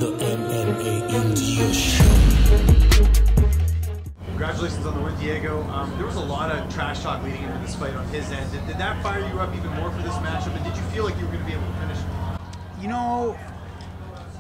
The MMA India Show. Congratulations on the win, Diego. There was a lot of trash talk leading into this fight on his end. Did that fire you up even more for this matchup? And did you feel like you were going to be able to finish? You know,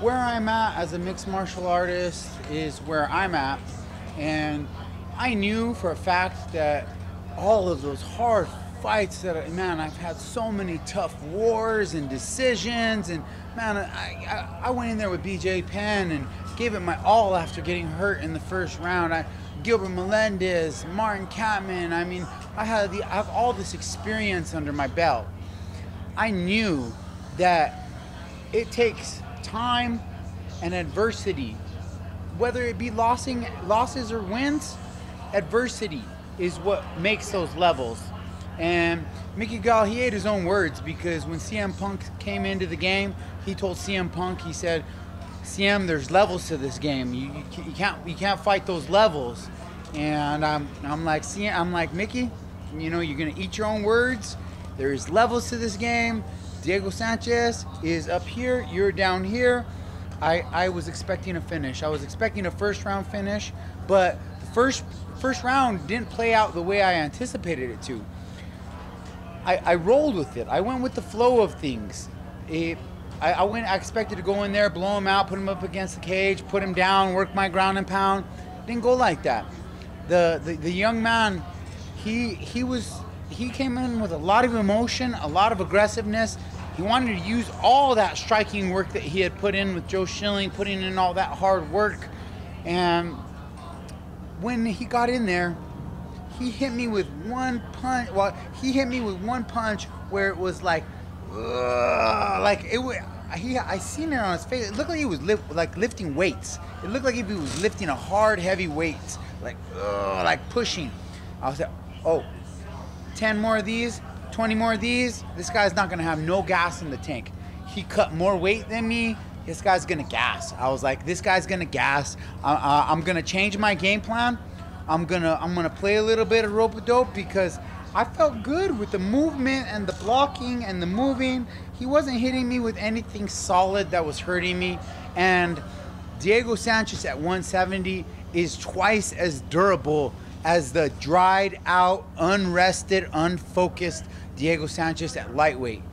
where I'm at as a mixed martial artist is where I'm at. And I knew for a fact that all of those hard fights that, man, I've had so many tough wars and decisions, and man, I went in there with BJ Penn and gave it my all after getting hurt in the first round. Gilbert Melendez, Martin Kampmann, I mean, I have all this experience under my belt. I knew that it takes time and adversity, whether it be losses or wins. Adversity is what makes those levels. And Mickey Gall, he ate his own words, because when CM Punk came into the game, he told CM Punk, he said, CM, there's levels to this game. You can't fight those levels. And I'm like, Mickey, you know, you're gonna eat your own words. There's levels to this game. Diego Sanchez is up here, you're down here. I was expecting a finish. I was expecting a first round finish, but the first round didn't play out the way I anticipated it to. I rolled with it. I went with the flow of things. I expected to go in there, blow him out, put him up against the cage, put him down, work my ground and pound. Didn't go like that. The young man, he came in with a lot of emotion, a lot of aggressiveness. He wanted to use all that striking work that he had put in with Joe Schilling, putting in all that hard work. And when he got in there, he hit me with one punch. Well, he hit me with one punch where it was like it was. I seen it on his face. It looked like he was lifting weights. It looked like if he was lifting a hard, heavy weight, like pushing. I was like, oh, 10 more of these, 20 more of these. This guy's not gonna have no gas in the tank. He cut more weight than me. This guy's gonna gas. I was like, this guy's gonna gas. I'm gonna change my game plan. I'm gonna play a little bit of rope-a-dope, because I felt good with the movement and the blocking and the moving. He wasn't hitting me with anything solid that was hurting me. And Diego Sanchez at 170 is twice as durable as the dried out, unrested, unfocused Diego Sanchez at lightweight.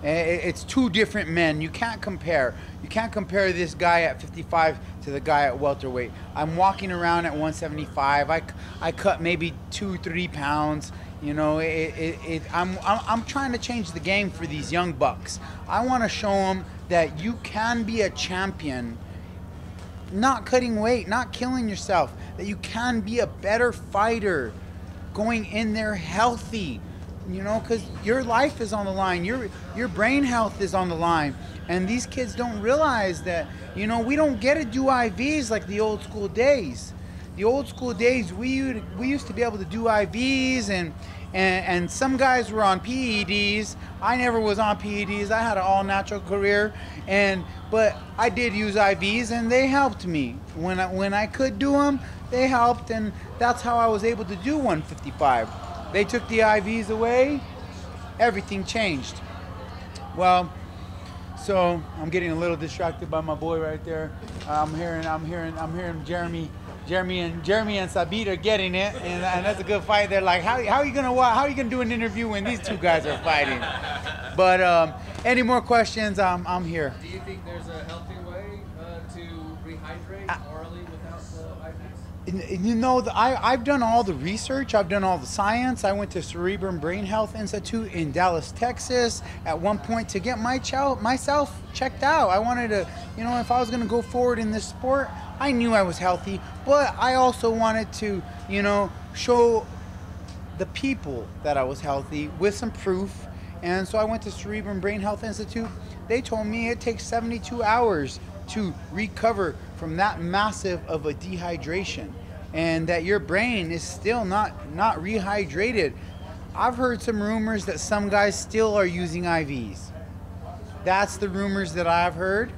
It's two different men. You can't compare. You can't compare this guy at 55 to the guy at welterweight. I'm walking around at 175. I cut maybe 2-3 pounds. You know, I'm trying to change the game for these young bucks. I want to show them that you can be a champion, not cutting weight, not killing yourself. That you can be a better fighter, going in there healthy. You know, because your life is on the line. Your brain health is on the line. And these kids don't realize that, you know, we don't get to do IVs like the old school days. The old school days, we used to be able to do IVs, and some guys were on PEDs. I never was on PEDs. I had an all-natural career, but I did use IVs, and they helped me. When I could do them, they helped, and that's how I was able to do 155. They took the IVs away, everything changed. Well, so I'm getting a little distracted by my boy right there. I'm hearing Jeremy and Sabit are getting it, and that's a good fight. They're like, how are you gonna do an interview when these two guys are fighting? But any more questions? I'm here. Do you think there's a healthy way to rehydrate orally without the IVs? You know, I've done all the research. I've done all the science. I went to Cerebrum Brain Health Institute in Dallas, Texas at one point to get myself checked out. I wanted to, you know, if I was going to go forward in this sport, I knew I was healthy, but I also wanted to, you know, show the people that I was healthy with some proof. And so I went to Cerebrum Brain Health Institute. They told me it takes 72 hours to recover from that massive of a dehydration, and that your brain is still not rehydrated. I've heard some rumors that some guys still are using IVs. That's the rumors that I've heard.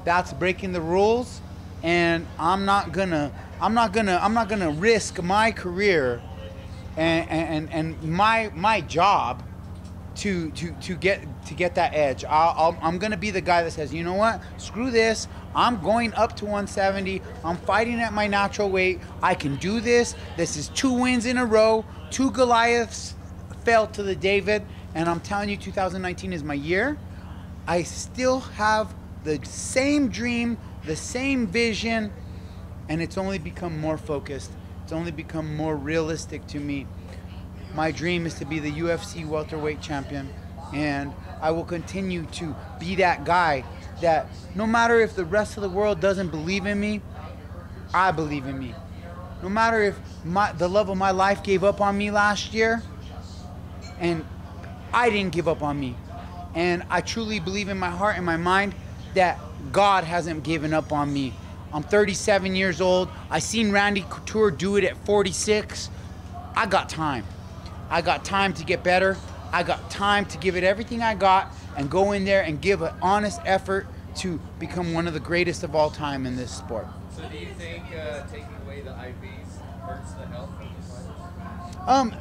That's breaking the rules, and I'm not gonna risk my career and my job to get that edge. I'm gonna be the guy that says, you know what, screw this, I'm going up to 170. I'm fighting at my natural weight. I can do this. This is 2 wins in a row. 2 Goliaths fell to the David. And I'm telling you, 2019 is my year. I still have the same dream, the same vision, and it's only become more focused. It's only become more realistic to me. My dream is to be the UFC welterweight champion, and I will continue to be that guy that no matter if the rest of the world doesn't believe in me, I believe in me. No matter if the love of my life gave up on me last year, and I didn't give up on me. And I truly believe in my heart and my mind that God hasn't given up on me. I'm 37 years old. I seen Randy Couture do it at 46. I got time. I got time to get better. I got time to give it everything I got and go in there and give an honest effort to become one of the greatest of all time in this sport. So do you think taking away the IVs hurts the health of the fighters?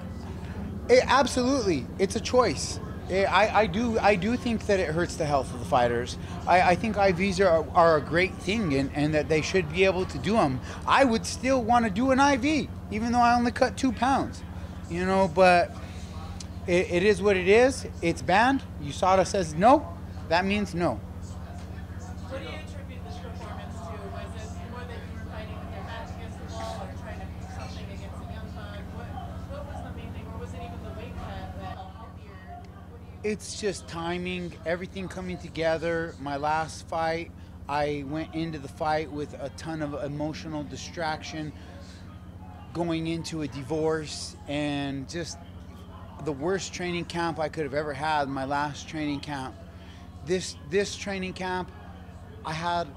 Absolutely. It's a choice. I do think that it hurts the health of the fighters. I think IVs are a great thing and that they should be able to do them. I would still want to do an IV, even though I only cut 2 pounds. You know, but it is what it is. It's banned. USADA says no. That means no. What do you attribute this performance to? Was it more that you were fighting with your back against the wall or trying to do something against a young bug? What was the main thing? Or was it even the weight cut that felt healthier? It's just timing, everything coming together. My last fight, I went into the fight with a ton of emotional distraction, going into a divorce, and just the worst training camp I could have ever had, my last training camp. This training camp, I had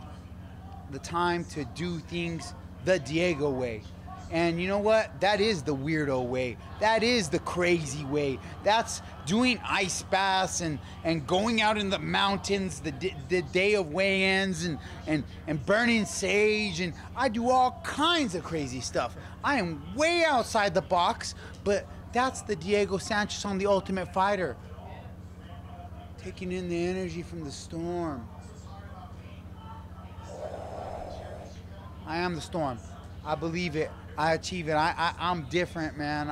the time to do things the Diego way. And you know what? That is the weirdo way. That is the crazy way. That's doing ice baths and going out in the mountains the day of weigh-ins and burning sage. And I do all kinds of crazy stuff. I am way outside the box, but that's the Diego Sanchez on The Ultimate Fighter. Taking in the energy from the storm. I am the storm. I believe it. I achieve it. I'm different, man.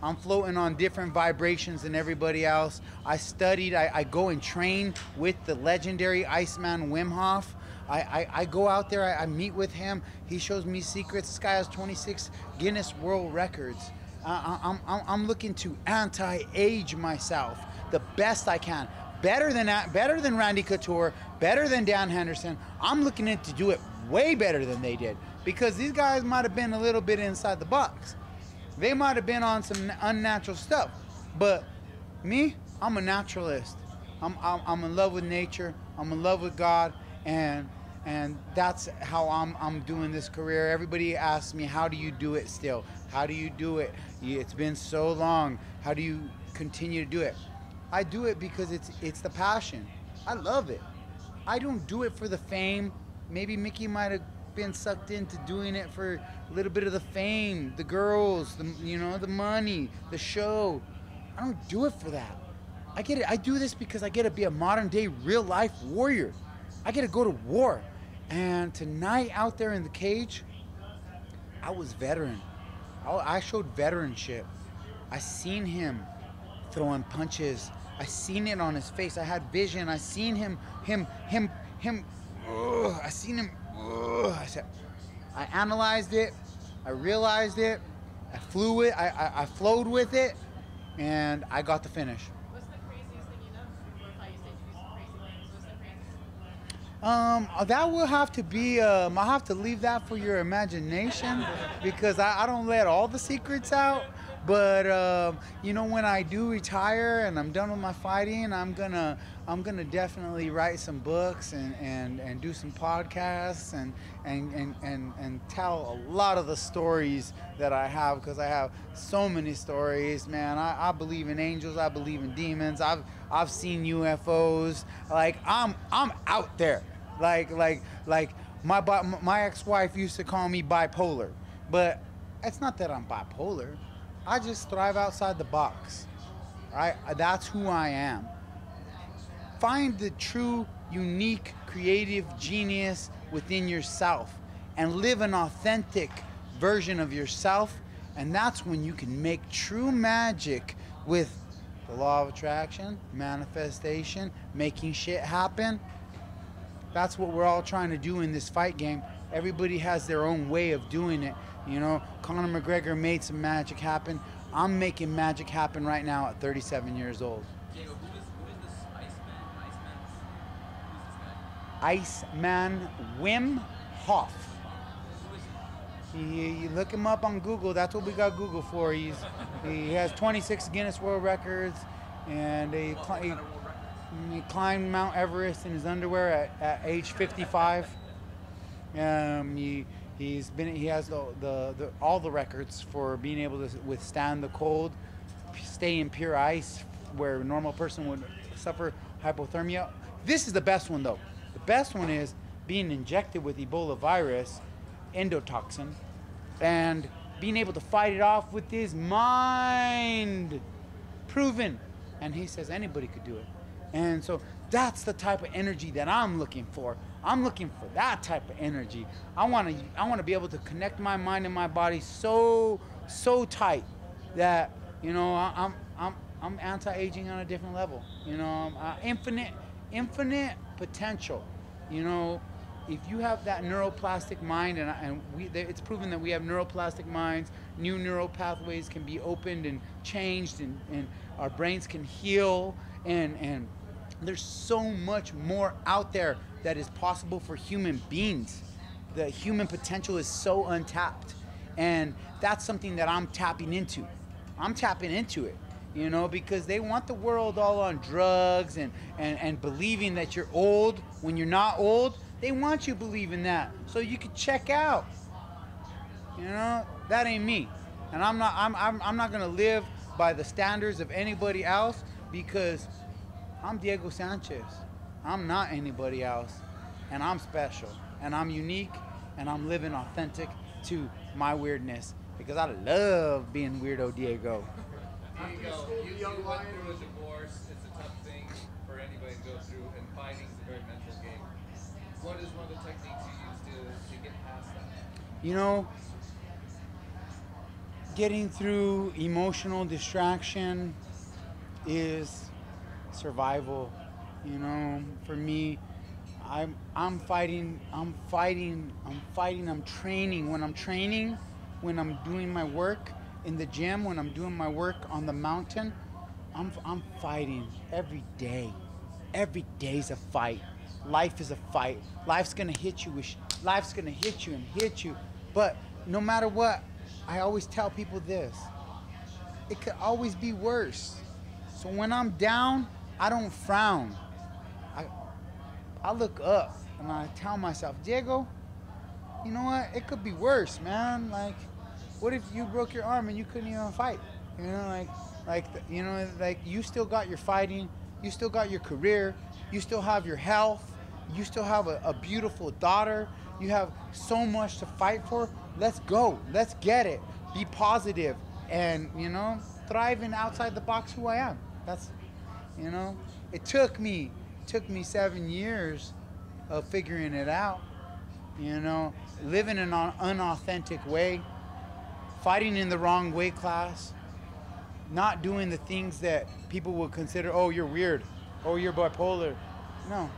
I'm floating on different vibrations than everybody else. I studied. I go and train with the legendary Iceman Wim Hof. I go out there. I meet with him. He shows me secrets. This guy has 26 Guinness World Records. I'm looking to anti-age myself the best I can. Better than Randy Couture. Better than Dan Henderson. I'm looking to do it way better than they did, because these guys might have been a little bit inside the box. They might have been on some unnatural stuff, but me, I'm a naturalist. I'm in love with nature. I'm in love with God, and that's how I'm doing this career. Everybody asks me, how do you do it still? How do you do it? It's been so long. How do you continue to do it? I do it because it's the passion. I love it. I don't do it for the fame. Maybe Mickey might have been sucked into doing it for a little bit of the fame, the girls, the money, the show. I don't do it for that. I get it. I do this because I get to be a modern day real life warrior. I get to go to war. And tonight out there in the cage, I was veteran. I showed veteranship. I seen him throwing punches. I seen it on his face. I had vision. I seen him. I seen him. I analyzed it. I realized it. I flew it. I flowed with it, and I got the finish. What's the craziest thing you done before a fight? You said you do some crazy things. What's the craziest thing? That will have to be. I'll have to leave that for your imagination, because I don't let all the secrets out. But when I do retire and I'm done with my fighting, I'm gonna definitely write some books and do some podcasts and tell a lot of the stories that I have, because I have so many stories, man. I believe in angels. I believe in demons. I've seen UFOs. Like I'm out there. Like my ex-wife used to call me bipolar, but it's not that I'm bipolar. I just thrive outside the box, right? That's who I am. Find the true, unique, creative genius within yourself and live an authentic version of yourself. And that's when you can make true magic with the law of attraction, manifestation, making shit happen. That's what we're all trying to do in this fight game. Everybody has their own way of doing it. You know, Conor McGregor made some magic happen. I'm making magic happen right now at 37 years old. Diego, who is this Iceman? Who's this guy? Iceman Wim Hof. You look him up on Google. That's what we got Google for. He has 26 Guinness World Records, and he climbed Mount Everest in his underwear at age 55. He has all the records for being able to withstand the cold, stay in pure ice where a normal person would suffer hypothermia. This is the best one though. The best one is being injected with Ebola virus, endotoxin, and being able to fight it off with his mind. Proven. And he says anybody could do it. And so that's the type of energy that I'm looking for. I'm looking for that type of energy. I want to be able to connect my mind and my body so tight that, you know, I'm anti-aging on a different level. You know, infinite potential. You know, if you have that neuroplastic mind, it's proven that we have neuroplastic minds, new neural pathways can be opened and changed, and our brains can heal, and there's so much more out there that is possible for human beings. The human potential is so untapped, and that's something that I'm tapping into. I'm tapping into it, you know, because they want the world all on drugs and believing that you're old when you're not old. They want you believing that so you can check out. You know, that ain't me. And I'm not gonna live by the standards of anybody else, because I'm Diego Sanchez. I'm not anybody else, and I'm special, and I'm unique, and I'm living authentic to my weirdness, because I love being weirdo Diego. Diego, you went through a divorce. It's a tough thing for anybody to go through, and fighting is a very mental game. What is one of the techniques you use to get past that? You know, getting through emotional distraction is survival. You know, for me, I'm fighting, I'm training. When I'm doing my work in the gym, when I'm doing my work on the mountain, I'm fighting every day. Every day's a fight. Life is a fight. Life's gonna hit you. Life's gonna hit you and hit you. But no matter what, I always tell people this: it could always be worse. So when I'm down, I don't frown. I look up and I tell myself, Diego, you know what? It could be worse, man. Like, what if you broke your arm and you couldn't even fight? You know, like you still got your fighting, you still got your career, you still have your health, you still have a beautiful daughter, you have so much to fight for. Let's go, let's get it. Be positive, and you know, thriving outside the box who I am. That's, you know, it took me 7 years of figuring it out. You know, living in an unauthentic way, fighting in the wrong weight class, not doing the things that people would consider, oh, you're weird, oh, you're bipolar. No.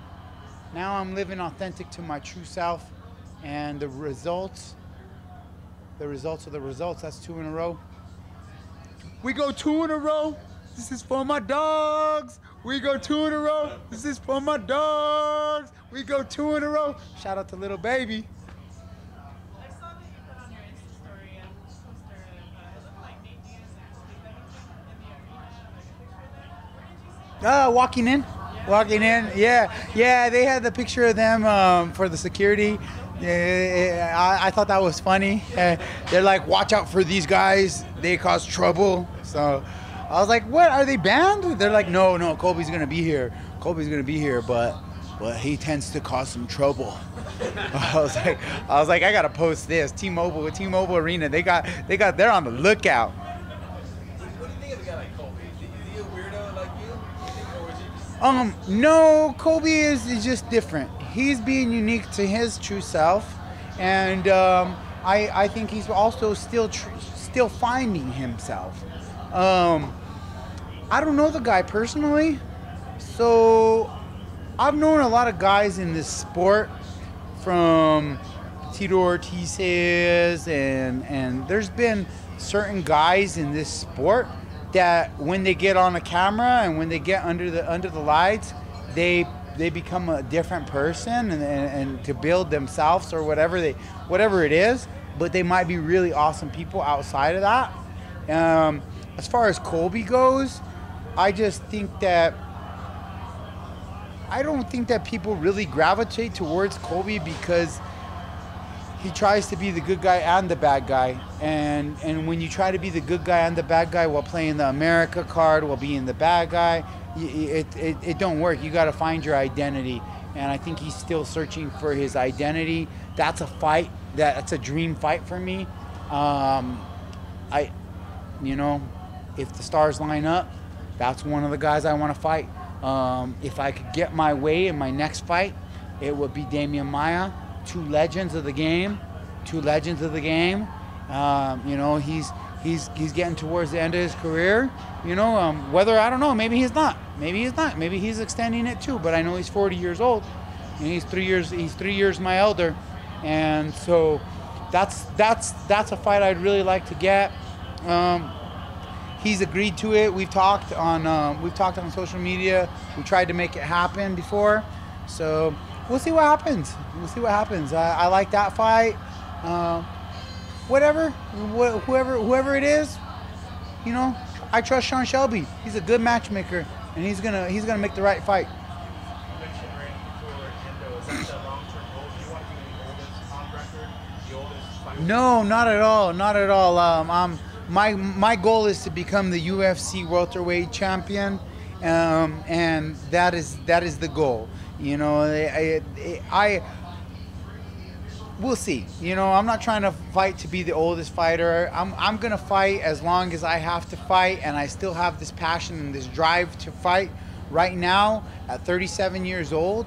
Now I'm living authentic to my true self, and the results are the results. That's 2 in a row. We go 2 in a row. This is for my dogs. We go 2 in a row. This is for my dogs. We go 2 in a row. Shout out to little baby. I saw that you put on your Insta story a poster of, it looked like Nate Diaz and Colby Covington in the arena, like a picture of them. Where did you see that? Walking in. Walking in. Yeah, they had the picture of them for the security. I thought that was funny. They're like, watch out for these guys. They cause trouble. So I was like, what, are they banned? They're like, no, Colby's gonna be here. But he tends to cause some trouble. I was like, I gotta post this. T-Mobile Arena. They're on the lookout. What do you think of a guy like Colby? Is he a weirdo like you? Or was he just... No, Colby is just different. he's being unique to his true self, and I think he's also still finding himself. I don't know the guy personally, so I've known a lot of guys in this sport, from Tito Ortiz's, and there's been certain guys in this sport that when they get on a camera and when they get under the lights, they become a different person, and to build themselves or whatever it is, but they might be really awesome people outside of that. As far as Colby goes, I just think that I don't think that people really gravitate towards Colby because he tries to be the good guy and the bad guy. And when you try to be the good guy and the bad guy while playing the America card, while being the bad guy, it don't work. You got to find your identity. And I think he's still searching for his identity. That's a fight. That's a dream fight for me. If the stars line up, that's one of the guys I want to fight. If I could get my way in my next fight, it would be Damian Maia, two legends of the game. He's getting towards the end of his career. Whether, I don't know, maybe he's not. Maybe he's extending it too. But I know he's 40 years old, and he's 3 years my elder, and so that's a fight I'd really like to get. He's agreed to it. We've talked on social media. We tried to make it happen before, so we'll see what happens. I like that fight. Whoever it is, I trust Sean Shelby. He's a good matchmaker, and he's gonna make the right fight. You mentioned Randy Couture and Endo. Is that the long-term goal? Do you want to be the oldest on record, the oldest fighter? No, not at all. My goal is to become the UFC welterweight champion, and that is the goal. We'll see. I'm not trying to fight to be the oldest fighter. I'm gonna fight as long as I have to fight, and I still have this passion and this drive to fight. Right now, at 37 years old,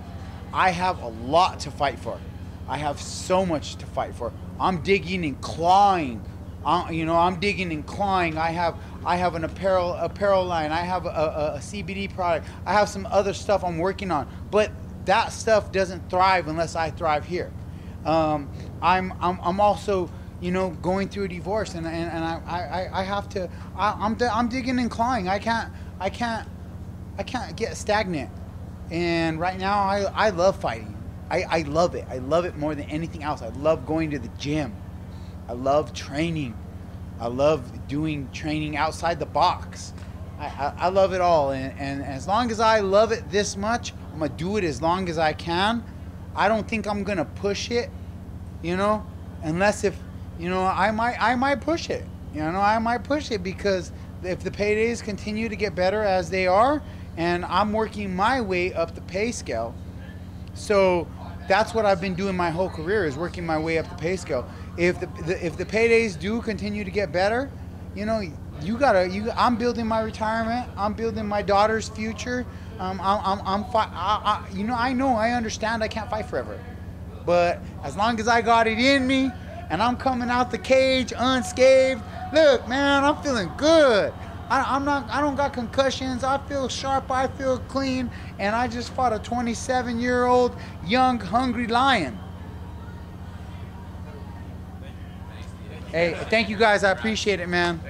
I have a lot to fight for. I have so much to fight for. I'm digging and clawing. I'm digging and clawing. I have an apparel line. I have a CBD product. I have some other stuff I'm working on. But that stuff doesn't thrive unless I thrive here. I'm also going through a divorce, and I have to. I'm digging and clawing. I can't get stagnant. And right now I love fighting. I love it. I love it more than anything else. I love going to the gym. I love training. I love doing training outside the box. I love it all, and as long as I love it this much, I'm gonna do it as long as I can. I don't think I'm gonna push it, unless if I might push it. I might push it because if the paydays continue to get better as they are, and I'm working my way up the pay scale, so that's what I've been doing my whole career, is working my way up the pay scale. If the paydays do continue to get better, I'm building my retirement. I'm building my daughter's future. I understand I can't fight forever, but as long as I got it in me and I'm coming out the cage unscathed, look, man, I'm feeling good. I don't got concussions. I feel sharp. I feel clean, and I just fought a 27-year-old young, hungry lion. Hey, thank you guys. I appreciate it, man.